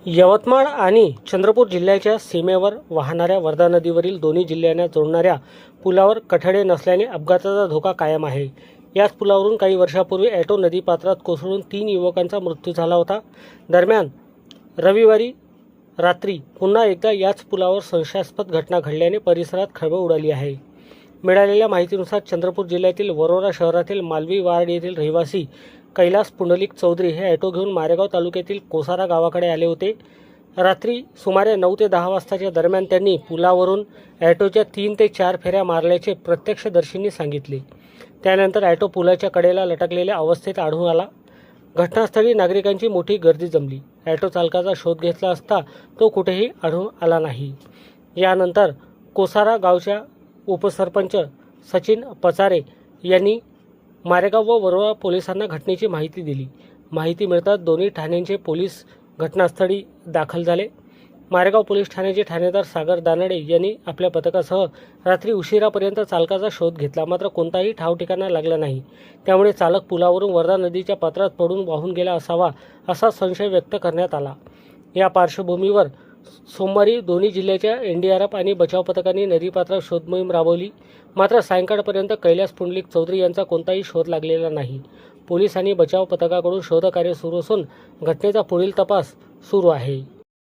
यवतमाळ आणि चंद्रपूर जिल्ह्याच्या सीमेवर वाहणाऱ्या वर्धा नदीवरील दोन्ही जिल्ह्यांना जोडणाऱ्या पुलावर कठडे नसल्याने अपघाताचा धोका कायम आहे। याच पुलावरून काही वर्षापूर्वी ॲटो नदीपात्रात कोसळून 3 युवकांचा मृत्यू झाला होता। दरम्यान रविवारी रात्री पुन्हा एकदा याच पुलावर संशयास्पद घटना घडल्याने परिसरात खळबळ उडाली आहे। मिळालेल्या माहितीनुसार चंद्रपूर जिल्ह्यातील वरोरा शहरातील मालवी वार्ड येथील रहिवासी कैलास पुंडलिक चौधरी हे ॲटो घेऊन मारेगाव तालुक्यातील कोसारा गावाकडे आले होते। रात्री सुमारे 9 ते 10 वाजताच्या दरम्यान त्यांनी पुलावरून ॲटोच्या 3 ते 4 फेऱ्या मारल्याचे प्रत्यक्षदर्शींनी सांगितले। त्यानंतर ॲटो पुलाच्या कडेला लटकलेल्या अवस्थेत आढळून आला। घटनास्थळी नागरिकांची मोठी गर्दी जमली। ॲटो चालकाचा शोध घेतला असता तो कुठेही आढळून आला नाही। यानंतर कोसारा गावच्या उपसरपंच सचिन पचारे यांनी मारेगाव व वरोरा पोलिसांना घटनेची माहिती दिली। माहिती मिळताच दोन्ही ठाण्यांचे पोलीस घटनास्थळी दाखल झाले। मारेगाव पोलीस ठाण्याचे ठाणेदार सागर दानडे यांनी आपल्या पथकासह रात्री उशिरापर्यंत चालकाचा शोध घेतला, मात्र कोणताही ठाव ठिकाणा लागला नाही। त्यामुळे चालक पुलावरून वर्धा नदीच्या पात्रात पडून वाहून गेला असावा असा संशय व्यक्त करण्यात आला। या पार्श्वभूमीवर सोमवारी दोन्ही जिल्ह्याच्या एनडीआरएफ आणि बचाव पथकांनी नदीपात्रात शोध मोहीम राबवली, मात्र सायंकाळपर्यंत कैलास पुंडलिक चौधरी यांचा कोणताही शोध लागलेला नाही। पोलीस आणि बचाव पथकाकडून शोधकार्य सुरू असून घटनेचा पुढील तपास सुरू आहे।